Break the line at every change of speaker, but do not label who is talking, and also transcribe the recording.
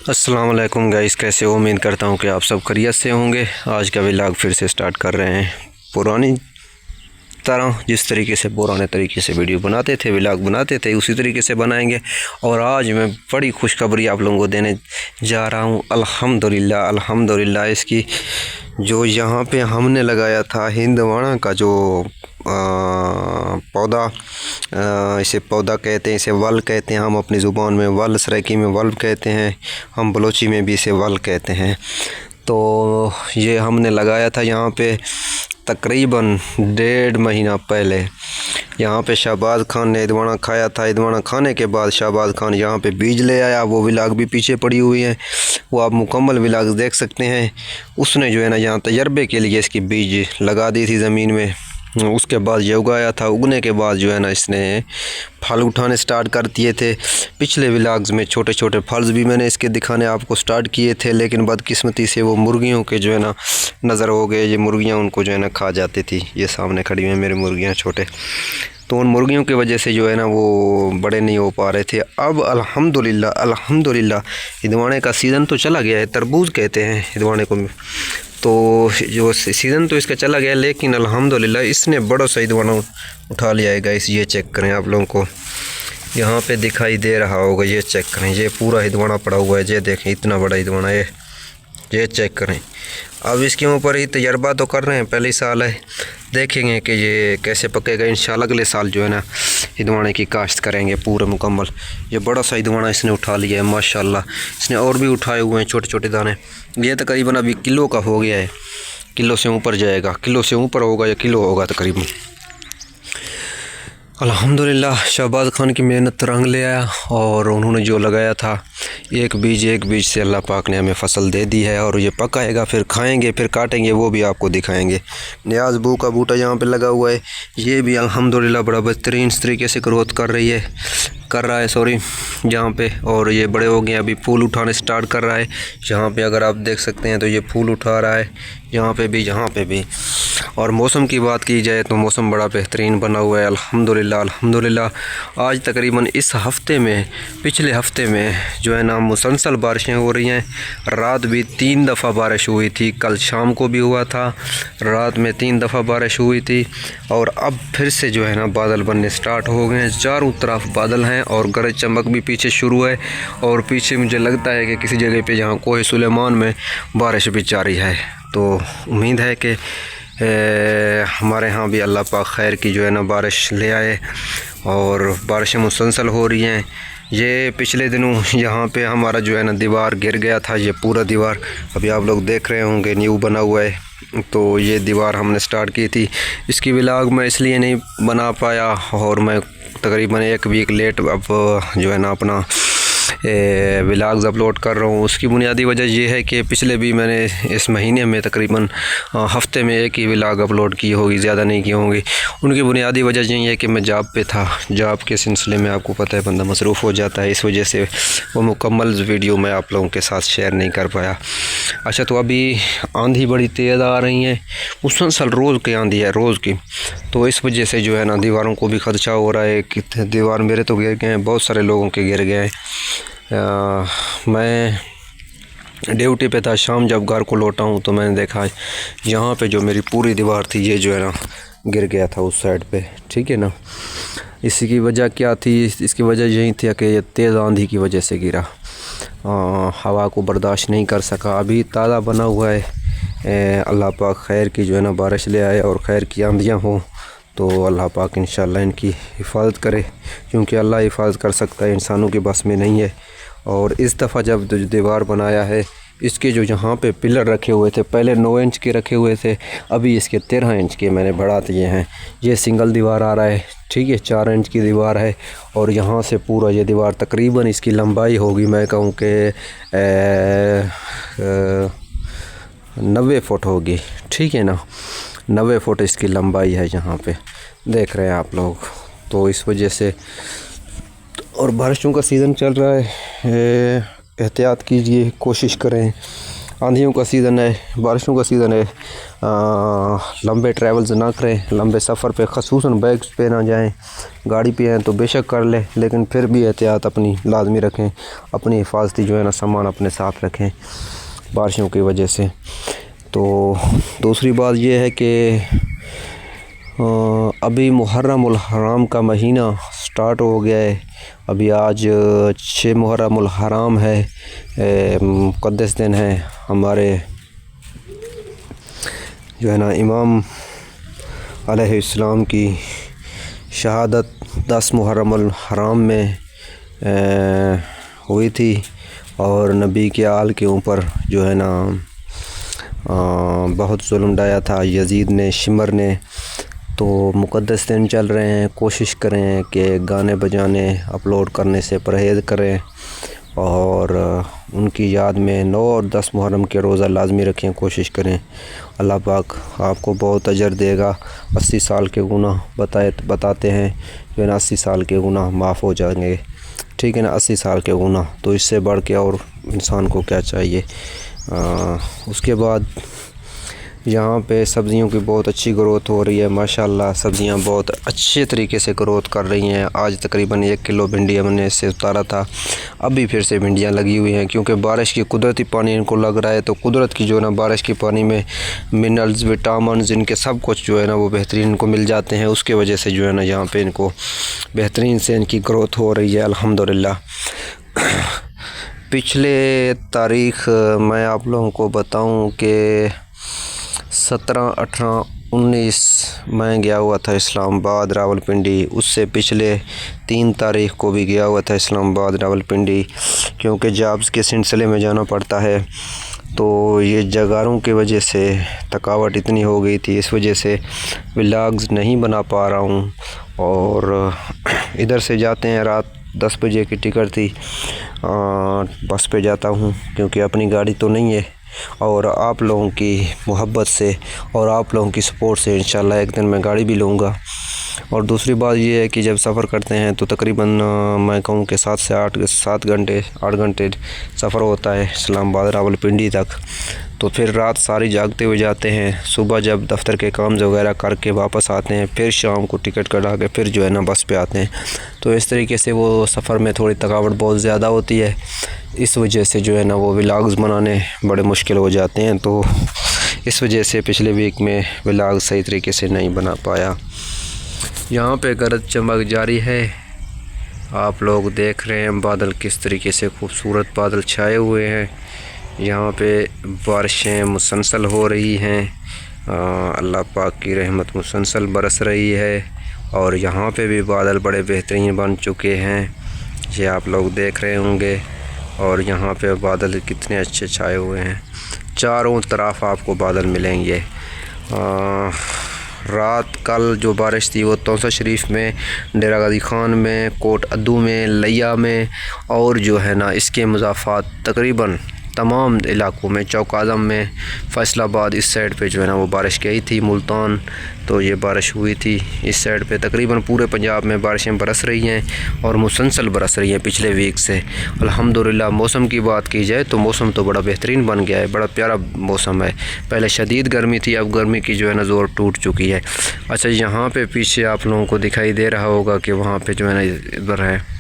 अस्सलाम वालेकुम गाइस, कैसे हो? उम्मीद करता हूँ कि आप सब खैरियत से होंगे। आज का व्लॉग फिर से स्टार्ट कर रहे हैं पुरानी तरह। जिस तरीके से पुराने तरीके से वीडियो बनाते थे, व्लॉग बनाते थे, उसी तरीके से बनाएंगे। और आज मैं बड़ी खुशखबरी आप लोगों को देने जा रहा हूँ। अल्हम्दुलिल्लाह अल्हम्दुलिल्लाह, इसकी जो यहाँ पे हमने लगाया था हिंदवाड़ा का जो पौधा, इसे पौधा कहते हैं, इसे वल कहते हैं। हम अपनी ज़ुबान में वल, सराइकी में वल कहते हैं, हम बलोची में भी इसे वल कहते हैं। तो ये हमने लगाया था यहाँ पे तकरीबन 1.5 महीना पहले। यहाँ पे शहबाज खान ने हिंदवाड़ा खाया था। हिंदवाड़ा खाने के बाद शहबाज खान यहाँ पे बीज ले आया। वो व्लॉग भी पीछे पड़ी हुई है, वो आप मुकम्मल व्लॉग देख सकते हैं। उसने जो है ना यहाँ तजर्बे के लिए इसकी बीज लगा दी थी ज़मीन में। उसके बाद ये उगाया था। उगने के बाद जो है ना इसने फल उठाने स्टार्ट कर दिए थे। पिछले व्लॉग्स में छोटे छोटे फल्स भी मैंने इसके दिखाने आपको स्टार्ट किए थे, लेकिन बदकिस्मती से वो मुर्गियों के जो है ना नज़र हो गए। ये मुर्गियाँ उनको जो है ना खा जाती थी। ये सामने खड़ी हैं मेरी मुर्गियाँ छोटे, तो उन मुर्गियों की वजह से जो है ना वो बड़े नहीं हो पा रहे थे। अब अल्हम्दुलिल्लाह अल्हम्दुलिल्लाह हिंदवाड़े का सीज़न तो चला गया है। तरबूज कहते हैं हिंदवाड़े को, तो जो सीज़न तो इसका चला गया, लेकिन अल्हम्दुलिल्लाह इसने बड़ा सा हिंदवाड़ा उठा लिया है गाइस। ये चेक करें, आप लोगों को यहाँ पे दिखाई दे रहा होगा। ये चेक करें, ये पूरा हिंदवाड़ा पड़ा हुआ है। ये देखें, इतना बड़ा हिंदवाड़ा है। ये चेक करें। अब इसके ऊपर ही तजर्बा तो कर रहे हैं, पहले साल है, देखेंगे कि ये कैसे पकेगा। इंशाल्लाह अगले साल जो है ना हिंदवाड़े की काश्त करेंगे पूरे मुकम्मल। ये बड़ा सा हिंदवाड़ा इसने उठा लिया है माशाल्लाह। इसने और भी उठाए हुए हैं छोटे छोटे दाने। ये तकरीबन अभी किलो का हो गया है, किलो से ऊपर जाएगा, किलो से ऊपर होगा या किलो होगा तकरीबन। अल्हम्दुलिल्लाह शहबाज खान की मेहनत रंग ले आया, और उन्होंने जो लगाया था एक बीज से अल्लाह पाक ने हमें फसल दे दी है। और ये पकाएगा, फिर खाएंगे, फिर काटेंगे, वो भी आपको दिखाएंगे। न्याज बू का बूटा यहाँ पे लगा हुआ है। ये भी अल्हम्दुलिल्लाह बड़ा बेहतरीन तरीके से ग्रोथ कर रहा है यहाँ पे। और ये बड़े हो गए, अभी फूल उठाने स्टार्ट कर रहा है। यहाँ पे अगर आप देख सकते हैं तो ये फूल उठा रहा है, यहाँ पे भी। और मौसम की बात की जाए तो मौसम बड़ा बेहतरीन बना हुआ है अल्हम्दुलिल्लाह अल्हम्दुलिल्लाह। आज तकरीबन इस हफ़्ते में, पिछले हफ़्ते में जो है ना मुसलसल बारिशें हो रही हैं। रात भी 3 दफ़ा बारिश हुई थी, कल शाम को भी हुआ था, रात में 3 दफ़ा बारिश हुई थी। और अब फिर से जो है ना बादल बनने स्टार्ट हो गए हैं। चारों तरफ बादल हैं और गरज चमक भी पीछे शुरू है। और पीछे मुझे लगता है कि किसी जगह पे जहाँ कोहे सुलेमान में बारिश भी जारी है। तो उम्मीद है कि हमारे यहाँ भी अल्लाह पाक खैर की जो है ना बारिश ले आए। और बारिशें मुसलसल हो रही हैं। ये पिछले दिनों यहाँ पे हमारा जो है ना दीवार गिर गया था। ये पूरा दीवार अभी आप लोग देख रहे होंगे न्यू बना हुआ है। तो ये दीवार हमने स्टार्ट की थी। इसकी व्लॉग मैं इसलिए नहीं बना पाया, और मैं तकरीबन 1 वीक लेट अब जो है ना अपना व्लॉग्स अपलोड कर रहा हूँ। उसकी बुनियादी वजह यह है कि पिछले भी मैंने इस महीने में तकरीबन हफ़्ते में 1 ही व्लॉग अपलोड की होगी, ज़्यादा नहीं की होंगी। उनकी बुनियादी वजह यही है कि मैं जॉब पे था। जॉब के सिलसिले में आपको पता है बंदा मसरूफ़ हो जाता है, इस वजह से वो मुकम्मल वीडियो मैं आप लोगों के साथ शेयर नहीं कर पाया। अच्छा, तो अभी आंधी बड़ी तेज़ आ रही है, मुसलसल रोज़ की आंधी है, रोज़ की। तो इस वजह से जो है ना दीवारों को भी खदशा हो रहा है कि दीवार मेरे तो गिर गए हैं, बहुत सारे लोगों के गिर गए हैं। मैं ड्यूटी पे था, शाम जब घर को लौटा हूँ तो मैंने देखा यहाँ पे जो मेरी पूरी दीवार थी ये जो है ना गिर गया था उस साइड पे, ठीक है ना। इसी की वजह क्या थी? इसकी वजह यही थी कि ये तेज़ आंधी की वजह से गिरा। हवा को बर्दाश्त नहीं कर सका। अभी ताज़ा बना हुआ है। अल्लाह पाक खैर की जो है ना बारिश ले आए और खैर की आंधियाँ हों, तो अल्लाह पाक इंशाल्लाह इनकी हिफाजत करे, क्योंकि अल्लाह हिफाजत कर सकता है, इंसानों के बस में नहीं है। और इस दफ़ा जब दीवार बनाया है, इसके जो यहाँ पे पिलर रखे हुए थे, पहले 9 इंच के रखे हुए थे, अभी इसके 13 इंच के मैंने बढ़ा दिए हैं। ये सिंगल दीवार आ रहा है, ठीक है, 4 इंच की दीवार है। और यहाँ से पूरा ये दीवार तकरीबन इसकी लंबाई होगी, मैं कहूँ कि 90 फुट होगी, ठीक है ना। 90 फुट इसकी लंबाई है, यहाँ पे देख रहे हैं आप लोग। तो इस वजह से, और बारिशों का सीज़न चल रहा है, एहतियात कीजिए, कोशिश करें आंधियों का सीज़न है, बारिशों का सीज़न है। लंबे ट्रैवल्स ना करें, लंबे सफ़र पे ख़ुसूसन बाइक्स पे ना जाएं। गाड़ी पे हैं तो बेशक कर लें, लेकिन फिर भी एहतियात अपनी लाजमी रखें। अपनी हिफाजती जो है ना सामान अपने साथ रखें बारिशों की वजह से। तो दूसरी बात यह है कि अभी मुहर्रमुल हराम का महीना स्टार्ट हो गया है। अभी आज 6 मुहर्रमुल हराम है, मुक़द्दस दिन है। हमारे जो है ना इमाम अलैहिस्सलाम की शहादत 10 मुहर्रमुल हराम में हुई थी, और नबी के आल के ऊपर जो है ना बहुत जुल्म ढाया था यजीद ने, शिमर ने। तो मुक़द्दस दिन चल रहे हैं, कोशिश करें कि गाने बजाने अपलोड करने से परहेज़ करें, और उनकी याद में 9 और 10 मुहर्रम के रोज़ा लाजमी रखें, कोशिश करें। अल्लाह पाक आपको बहुत अजर देगा। 80 साल के गुनाह बताते हैं जो है ना, 80 साल के गुनाह माफ़ हो जाएंगे, ठीक है ना। 80 साल के गुनाह, तो इससे बढ़ के और इंसान को क्या चाहिए। उसके बाद यहाँ पे सब्ज़ियों की बहुत अच्छी ग्रोथ हो रही है माशाल्लाह। सब्ज़ियाँ बहुत अच्छे तरीके से ग्रोथ कर रही हैं। आज तकरीबन 1 किलो भिंडी हमने इससे उतारा था, अभी फिर से भिंडियाँ लगी हुई हैं, क्योंकि बारिश की कुदरती पानी इनको लग रहा है। तो कुदरत की जो है ना बारिश के पानी में मिनरल्स, विटामिन्स, इनके सब कुछ जो है ना वो बेहतरीन इनको मिल जाते हैं। उसके वजह से जो है ना यहाँ पे इनको बेहतरीन से इनकी ग्रोथ हो रही है अल्हम्दुलिल्लाह। पिछले तारीख़ मैं आप लोगों को बताऊँ कि 17, 18, 19 मैं गया हुआ था इस्लामाबाद, रावलपिंडी। उससे पिछले 3 तारीख़ को भी गया हुआ था इस्लामाबाद, रावलपिंडी, क्योंकि जॉब्स के सिलसिले में जाना पड़ता है। तो ये जगारों की वजह से थकावट इतनी हो गई थी, इस वजह से व्लॉग्स नहीं बना पा रहा हूँ। और इधर से जाते हैं, रात 10 बजे की टिकट थी, बस पे जाता हूँ क्योंकि अपनी गाड़ी तो नहीं है। और आप लोगों की मोहब्बत से और आप लोगों की सपोर्ट से इंशाल्लाह एक दिन मैं गाड़ी भी लूँगा। और दूसरी बात ये है कि जब सफ़र करते हैं तो तकरीबन मैं कहूँ कि 7 से 8 घंटे सफ़र होता है इस्लामाबाद रावलपिंडी तक। तो फिर रात सारी जागते हुए जाते हैं, सुबह जब दफ्तर के काम वगैरह करके वापस आते हैं, फिर शाम को टिकट कटा के फिर जो है ना बस पे आते हैं। तो इस तरीके से वो सफ़र में थोड़ी थकावट बहुत ज़्यादा होती है, इस वजह से जो है ना वो व्लॉग्स बनाने बड़े मुश्किल हो जाते हैं। तो इस वजह से पिछले वीक में व्लॉग सही तरीके से नहीं बना पाया। यहाँ पे गरज चमक जारी है, आप लोग देख रहे हैं बादल किस तरीके से खूबसूरत बादल छाए हुए हैं। यहाँ पे बारिशें मुसलसल हो रही हैं, अल्लाह पाक की रहमत मुसलसल बरस रही है। और यहाँ पे भी बादल बड़े बेहतरीन बन चुके हैं, ये आप लोग देख रहे होंगे। और यहाँ पे बादल कितने अच्छे छाए हुए हैं, चारों तरफ आपको बादल मिलेंगे। रात कल जो बारिश थी वो तौसा शरीफ में, डेरा गाजी खान में, कोट अद्दू में, लिया में, और जो है ना इसके मुज़ाफ़ात तकरीबन तमाम इलाकों में, चौक आज़म में, फैसलाबाद इस साइड पे जो है ना वो बारिश गई थी, मुल्तान तो ये बारिश हुई थी इस साइड पे। तकरीबन पूरे पंजाब में बारिशें बरस रही हैं और मुसलसल बरस रही हैं पिछले वीक से अल्हम्दुलिल्लाह। मौसम की बात की जाए तो मौसम तो बड़ा बेहतरीन बन गया है, बड़ा प्यारा मौसम है। पहले शदीद गर्मी थी, अब गर्मी की जो है ना ज़ोर टूट चुकी है। अच्छा, यहाँ पे पीछे आप लोगों को दिखाई दे रहा होगा कि वहाँ पे जो है ना इधर है